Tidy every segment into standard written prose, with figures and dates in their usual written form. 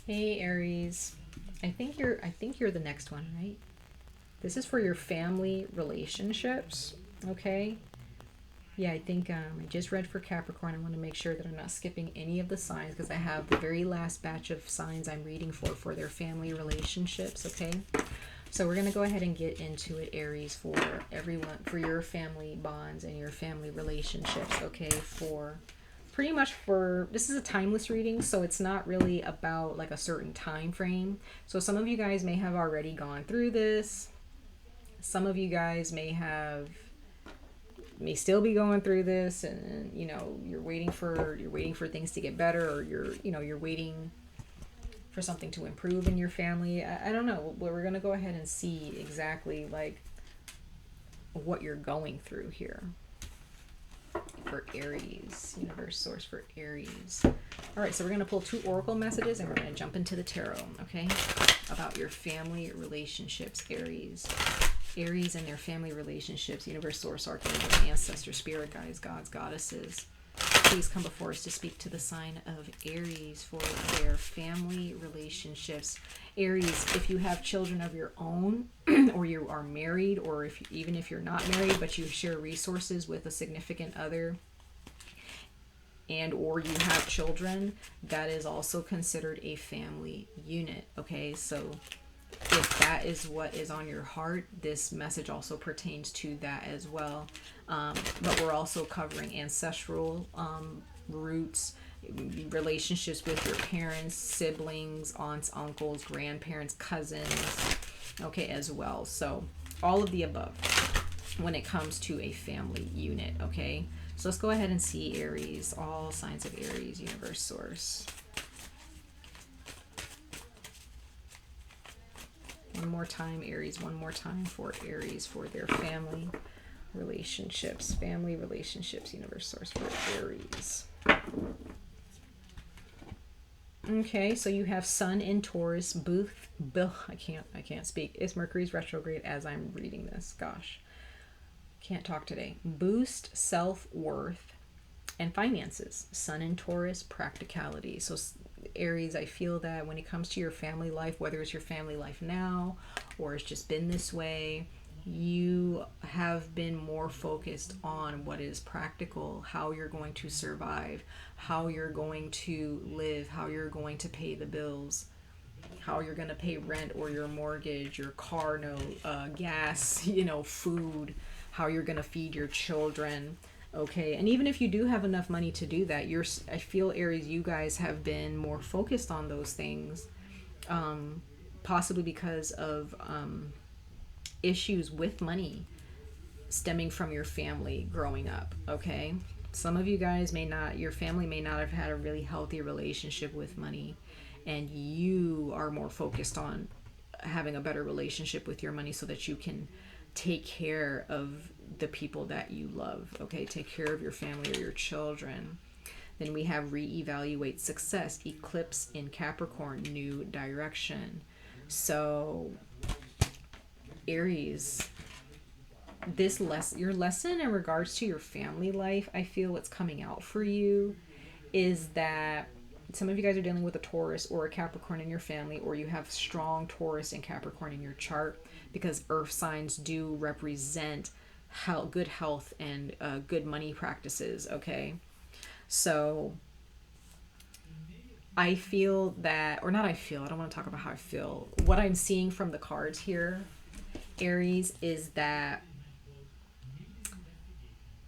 Hey Aries, I think you're the next one, right? This is for your family relationships, okay? Yeah, I think I just read for Capricorn. I want to make sure that I'm not skipping any of the signs because I have the very last batch of signs I'm reading for their family relationships, okay? So we're going to go ahead and get into it, Aries, for everyone, for your family bonds and your family relationships, okay? For pretty much for this is a timeless reading, so it's not really about like a certain time frame. So some of you guys may have already gone through this. Some of you guys may still be going through this, and you know you're waiting for things to get better, or you're waiting for something to improve in your family. I don't know. We're gonna go ahead and see exactly like what you're going through here for Aries, universe source for Aries. All right, so we're going to pull two oracle messages and we're going to jump into the tarot, okay? About your family relationships, Aries. Aries and their family relationships, universe source, archangel, ancestors, spirit guides, gods, goddesses. Please come before us to speak to the sign of Aries for their family relationships. Aries, if you have children of your own, or you are married, or even if you're not married but you share resources with a significant other, and or you have children, that is also considered a family unit, okay? So if that is what is on your heart, this message also pertains to that as well. But we're also covering ancestral roots, relationships with your parents, siblings, aunts, uncles, grandparents, cousins, okay, as well. So all of the above when it comes to a family unit, okay? So let's go ahead and see Aries, all signs of Aries, universe source. One more time, Aries, one more time for Aries for their family relationships, universe source for Aries. Okay, so you have Sun in Taurus, I can't speak. It's Mercury's retrograde as I'm reading this. Gosh, can't talk today. Boost self-worth and finances. Sun in Taurus, practicality. So Aries, I feel that when it comes to your family life, whether it's your family life now or it's just been this way, you have been more focused on what is practical, how you're going to survive, how you're going to live, how you're going to pay the bills, how you're going to pay rent or your mortgage, your car note, gas, food, how you're going to feed your children. Okay, and even if you do have enough money to do that, I feel, Aries, you guys have been more focused on those things, possibly because of issues with money stemming from your family growing up, okay? Some of you guys your family may not have had a really healthy relationship with money, and you are more focused on having a better relationship with your money so that you can take care of the people that you love, okay? Take care of your family or your children. Then we have reevaluate success, eclipse in Capricorn, new direction. So Aries, your lesson in regards to your family life, I feel what's coming out for you is that some of you guys are dealing with a Taurus or a Capricorn in your family, or you have strong Taurus and Capricorn in your chart, because earth signs do represent good health and good money practices, okay? So I feel that, or not I feel, I don't want to talk about how I feel. What I'm seeing from the cards here, Aries, is that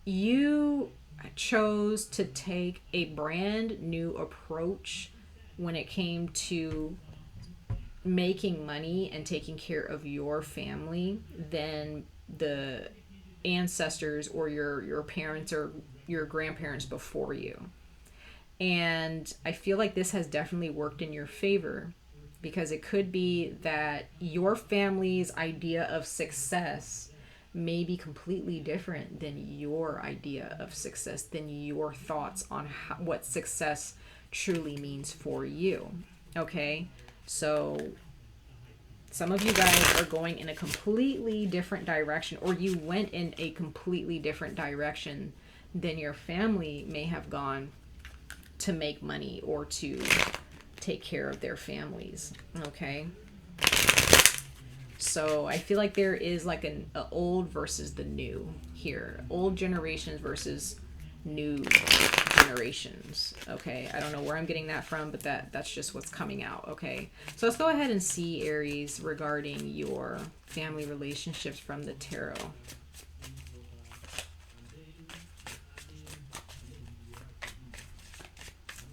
you chose to take a brand new approach when it came to making money and taking care of your family than the ancestors or your parents or your grandparents before you. And I feel like this has definitely worked in your favor, because it could be that your family's idea of success may be completely different than your idea of success, than your thoughts on what success truly means for you. Okay? So some of you guys are going in a completely different direction, or you went in a completely different direction than your family may have gone to make money or to take care of their families. Okay. So I feel like there is like an old versus the new here. Old generations versus new generations. Okay. I don't know where I'm getting that from, but that's just what's coming out. Okay. So let's go ahead and see, Aries, regarding your family relationships from the tarot.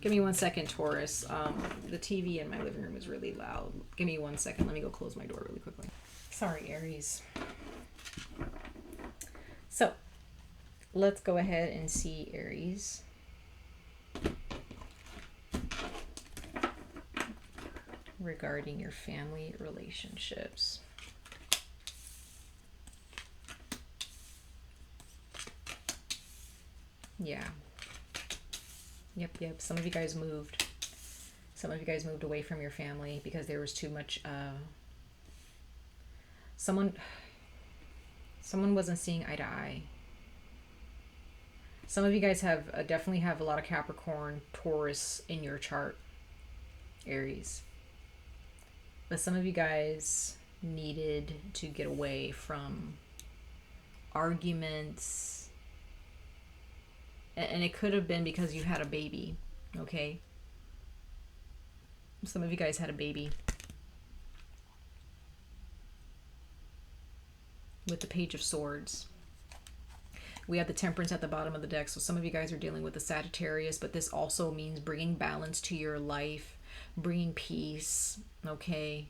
Give me 1 second, Taurus. The TV in my living room is really loud. Give me 1 second. Let me go close my door really quickly. Sorry, Aries. So, let's go ahead and see, Aries. Regarding your family relationships. Yeah. Yep. Some of you guys moved. Some of you guys moved away from your family because there was too much, someone wasn't seeing eye to eye. Some of you guys have definitely have a lot of Capricorn, Taurus in your chart, Aries. But some of you guys needed to get away from arguments. And it could have been because you had a baby, okay? Some of you guys had a baby. With the Page of Swords. We have the Temperance at the bottom of the deck. So some of you guys are dealing with the Sagittarius, but this also means bringing balance to your life, bringing peace, okay?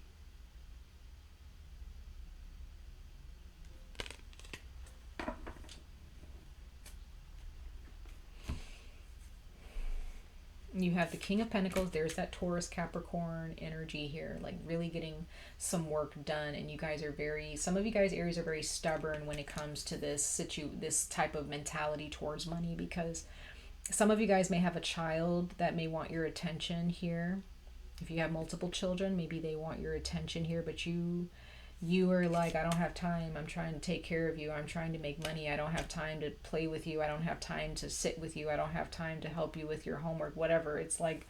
You have the King of Pentacles. There's that Taurus Capricorn energy here, like really getting some work done. And you guys are some of you guys, Aries, are very stubborn when it comes to this type of mentality towards money, because some of you guys may have a child that may want your attention here. If you have multiple children, maybe they want your attention here, but you are like, I don't have time. I'm trying to take care of you. I'm trying to make money. I don't have time to play with you. I don't have time to sit with you. I don't have time to help you with your homework, whatever. It's like,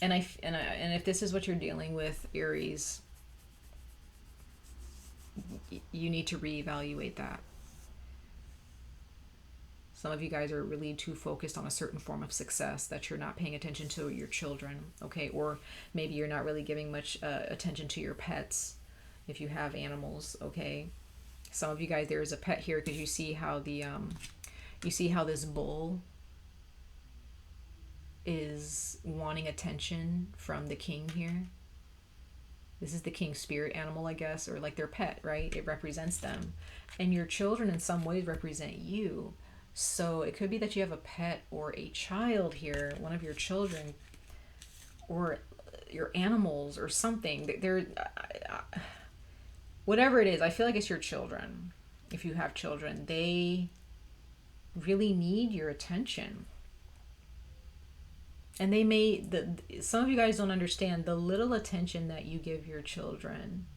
and if this is what you're dealing with, Aries, you need to reevaluate that. Some of you guys are really too focused on a certain form of success that you're not paying attention to your children, okay? Or maybe you're not really giving much attention to your pets if you have animals, okay? Some of you guys, there is a pet here because you see how this bull is wanting attention from the king here. This is the king's spirit animal, I guess, or like their pet, right? It represents them. And your children in some ways represent you. So it could be that you have a pet or a child here, one of your children, or your animals or something. They're whatever it is, I feel like it's your children. If you have children, they really need your attention. And some of you guys don't understand, the little attention that you give your children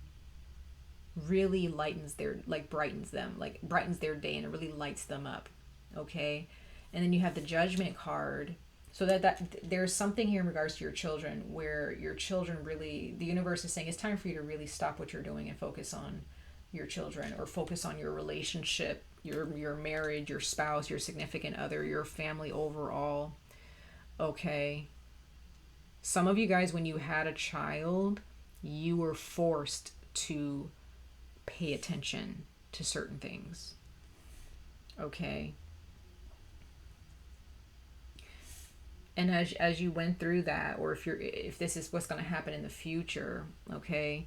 really brightens their day, and it really lights them up. Okay, and then you have the Judgment card, so that there's something here in regards to your children where your children really, the universe is saying it's time for you to really stop what you're doing and focus on your children, or focus on your relationship, your marriage, your spouse, your significant other, your family overall. Okay, some of you guys, when you had a child, you were forced to pay attention to certain things. Okay. And as you went through that, or if this is what's going to happen in the future, okay,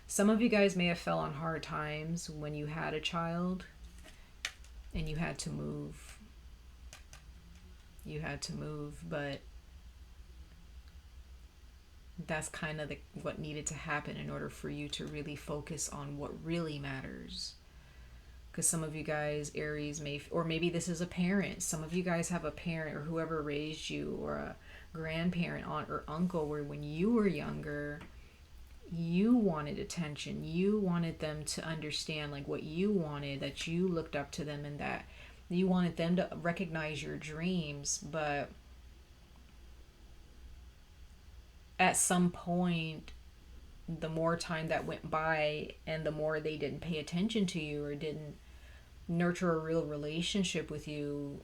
some of you guys may have fell on hard times when you had a child and you had to move. But that's kind of what needed to happen in order for you to really focus on what really matters. Because some of you guys, Aries, or maybe this is a parent. Some of you guys have a parent or whoever raised you, or a grandparent, aunt or uncle, where when you were younger, you wanted attention. You wanted them to understand like what you wanted, that you looked up to them, and that You wanted them to recognize your dreams, but at some point, the more time that went by and the more they didn't pay attention to you or didn't nurture a real relationship with you,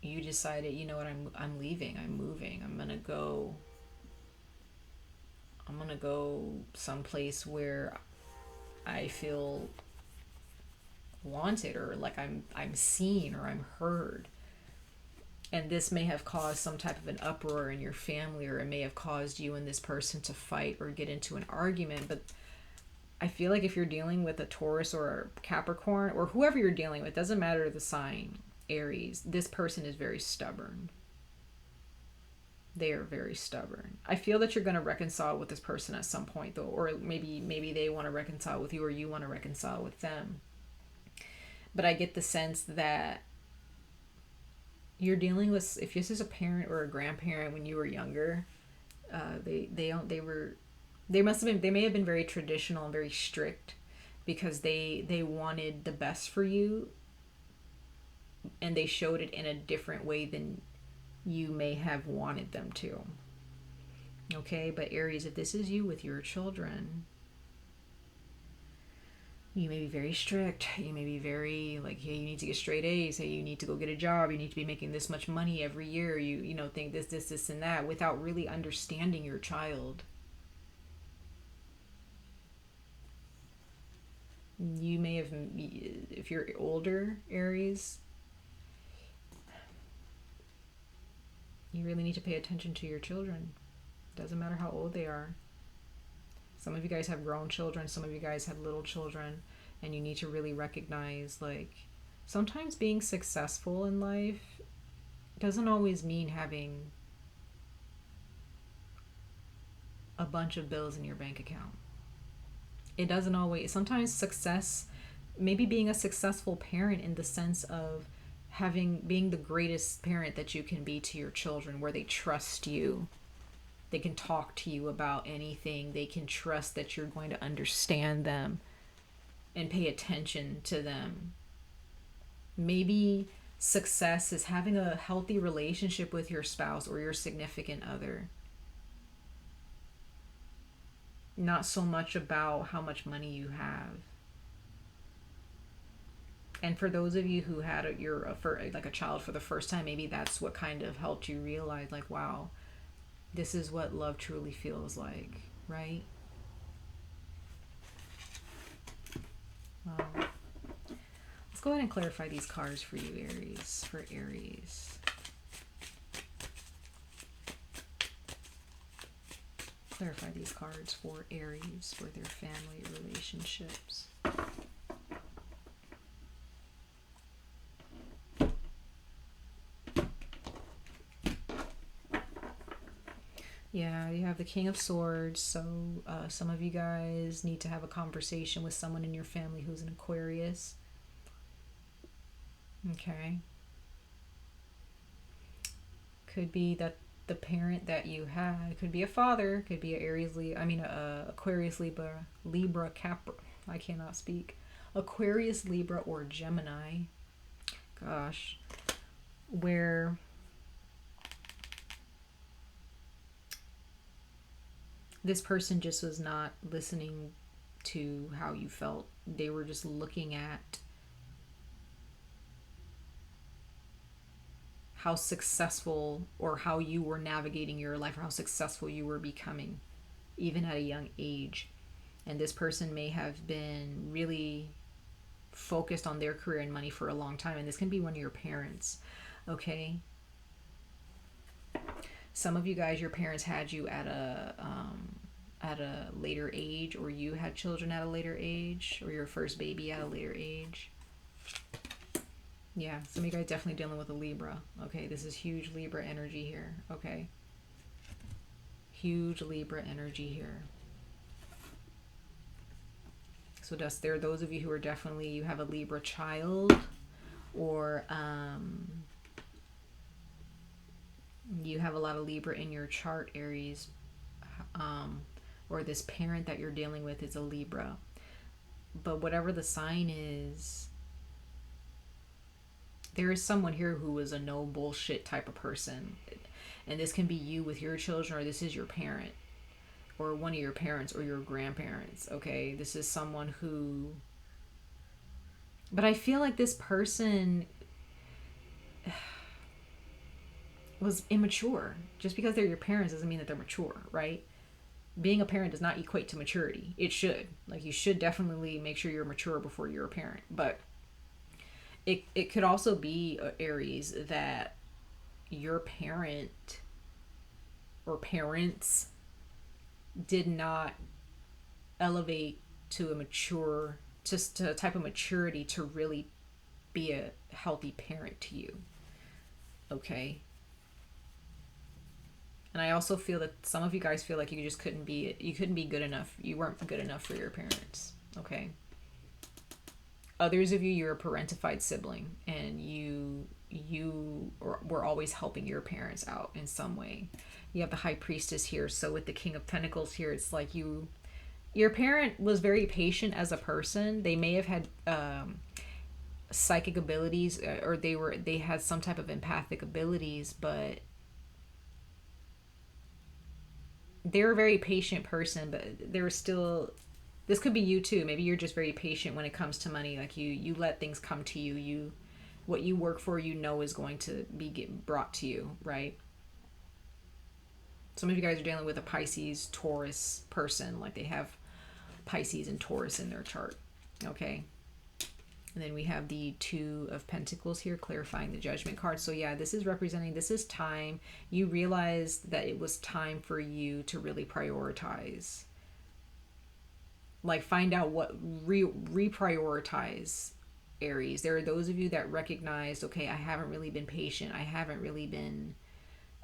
you decided, you know what, I'm leaving, I'm moving, I'm gonna go someplace where I feel wanted, or like I'm seen, or I'm heard. And this may have caused some type of an uproar in your family, or it may have caused you and this person to fight or get into an argument. But I feel like if you're dealing with a Taurus or a Capricorn, or whoever you're dealing with, doesn't matter the sign, Aries, this person is very stubborn. They are very stubborn. I feel that you're going to reconcile with this person at some point, though, or maybe they want to reconcile with you, or you want to reconcile with them. But I get the sense that you're dealing with, if this is a parent or a grandparent when you were younger, they must have been, they may have been very traditional and very strict, because they wanted the best for you, and they showed it in a different way than you may have wanted them to. Okay, but Aries, if this is you with your children, you may be very strict. You may be very like, hey, you need to get straight A's. Hey, you need to go get a job. You need to be making this much money every year. You know, think this, and that, without really understanding your child. You may have, if you're older, Aries, you really need to pay attention to your children. Doesn't matter how old they are. Some of you guys have grown children, some of you guys have little children, and you need to really recognize, like, sometimes being successful in life doesn't always mean having a bunch of bills in your bank account. It doesn't always, sometimes success, maybe being a successful parent in the sense of being the greatest parent that you can be to your children, where they trust you. They can talk to you about anything. They can trust that you're going to understand them and pay attention to them. Maybe success is having a healthy relationship with your spouse or your significant other. Not so much about how much money you have. And for those of you who had a child for the first time, maybe that's what kind of helped you realize, like, wow, this is what love truly feels like, right? Let's go ahead and clarify these cards for you, Aries. For Aries. Clarify these cards for Aries, for their family relationships. Yeah, you have the King of Swords, so some of you guys need to have a conversation with someone in your family who's an Aquarius. Okay. Could be that the parent that you had, could be a father, could be an Aquarius, Libra, Capra. I cannot speak. Aquarius, Libra, or Gemini. Gosh. Where this person just was not listening to how you felt. They were just looking at how successful, or how you were navigating your life, or how successful you were becoming, even at a young age. And this person may have been really focused on their career and money for a long time. And this can be one of your parents, okay? Some of you guys, your parents had you at a later age, or you had children at a later age, or your first baby at a later age. Yeah, some of you guys definitely dealing with a Libra. Okay, this is huge Libra energy here. Okay. Huge Libra energy here. So there are those of you who are definitely, you have a Libra child, or you have a lot of Libra in your chart, Aries, or this parent that you're dealing with is a Libra. But whatever the sign is, There is someone here who is a no bullshit type of person. And this can be you with your children, or this is your parent, or one of your parents, or your grandparents, okay? This is someone who... But I feel like this person was immature. Just because they're your parents doesn't mean that they're mature, right? Being a parent does not equate to maturity. It should. Like, you should definitely make sure you're mature before you're a parent. But it could also be, Aries, that your parent or parents did not elevate to a mature, just to a type of maturity to really be a healthy parent to you. Okay? And I also feel that some of you guys feel like you just couldn't be good enough. You weren't good enough for your parents. Okay? Others of you, you're a parentified sibling, and you were always helping your parents out in some way. You have the High Priestess here, so with the King of Pentacles here, it's like your parent was very patient as a person. They may have had psychic abilities, or they had some type of empathic abilities, but they're a very patient person. But they were still... This could be you too. Maybe you're just very patient when it comes to money. Like you let things come to you. What you work for, is going to be brought to you, right? Some of you guys are dealing with a Pisces, Taurus person. Like they have Pisces and Taurus in their chart. Okay. And then we have the Two of Pentacles here, clarifying the Judgment card. So yeah, this is representing, this is time. You realized that it was time for you to really prioritize. Like find out what reprioritize, Aries. There are those of you that recognize, okay, I haven't really been patient. I haven't really been,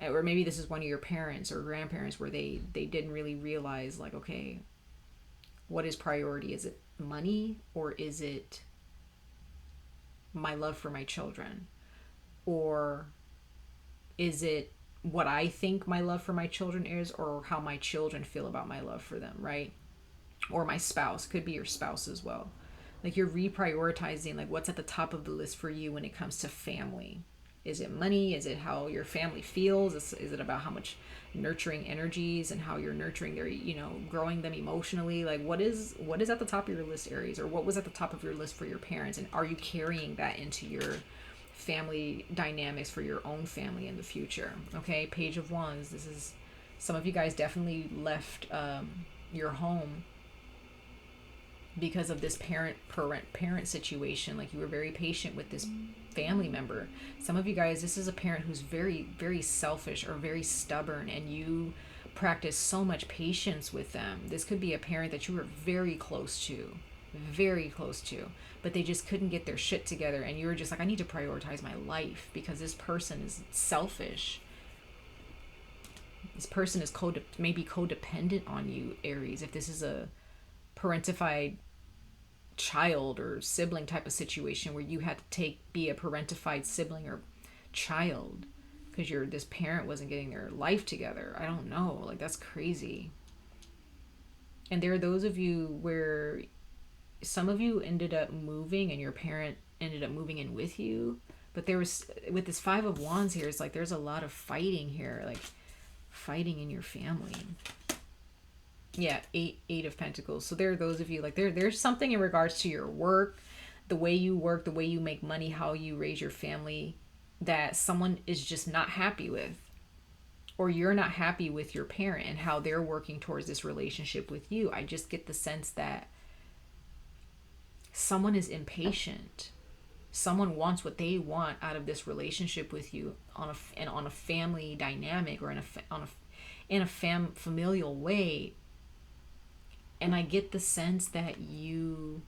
or maybe this is one of your parents or grandparents where they didn't really realize, like, okay, what is priority? Is it money, or is it my love for my children? Or is it what I think my love for my children is, or how my children feel about my love for them, right? Or my spouse. Could be your spouse as well. Like you're reprioritizing, like what's at the top of the list for you when it comes to family. Is it money? Is it how your family feels? Is it about how much nurturing energies and how you're nurturing their, growing them emotionally? Like what is at the top of your list, Aries? Or what was at the top of your list for your parents? And are you carrying that into your family dynamics for your own family in the future? Okay, Page of Wands. This is, some of you guys definitely left your home because of this parent situation. Like you were very patient with this family member. Some of you guys, this is a parent who's very, very selfish or very stubborn, and you practice so much patience with them. This could be a parent that you were very close to, but they just couldn't get their shit together, and you were just like, I need to prioritize my life because this person is selfish. This person is maybe codependent on you, Aries, if this is a parentified child or sibling type of situation where you had to be a parentified sibling or child because this parent wasn't getting their life together. I don't know, like that's crazy. And there are those of you where some of you ended up moving and your parent ended up moving in with you, but there was, with this Five of Wands here, it's like there's a lot of fighting here, like fighting in your family. Yeah, eight of Pentacles. So there are those of you, like there's something in regards to your work, the way you work, the way you make money, how you raise your family, that someone is just not happy with. Or you're not happy with your parent and how they're working towards this relationship with you. I just get the sense that someone is impatient. Someone wants what they want out of this relationship with you on a family dynamic, or in a familial way. And I get the sense that you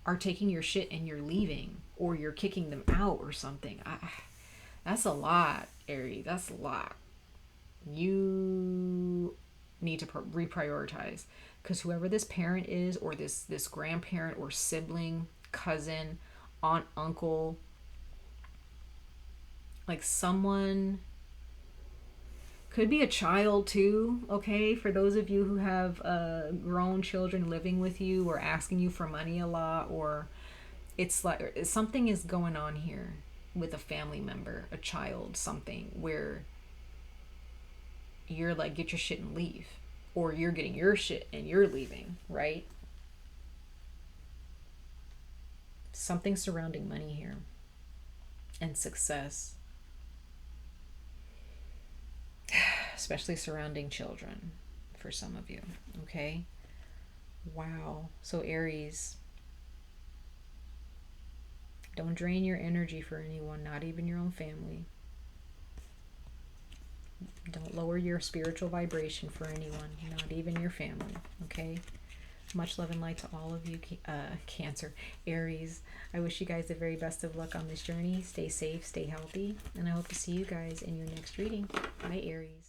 are taking your shit and you're leaving, or you're kicking them out or something. That's a lot, Aries. That's a lot. You need to reprioritize, because whoever this parent is, or this grandparent or sibling, cousin, aunt, uncle, like someone... Could be a child too, okay? For those of you who have grown children living with you or asking you for money a lot, or it's like something is going on here with a family member, a child, something where you're like, get your shit and leave, or you're getting your shit and you're leaving, right? Something surrounding money here and success, especially surrounding children for some of you. Okay, wow. So Aries, don't drain your energy for anyone, not even your own family. Don't lower your spiritual vibration for anyone, not even your family. Okay, much love and light to all of you, Cancer, Aries. I wish you guys the very best of luck on this journey. Stay safe, stay healthy, and I hope to see you guys in your next reading. Bye, Aries.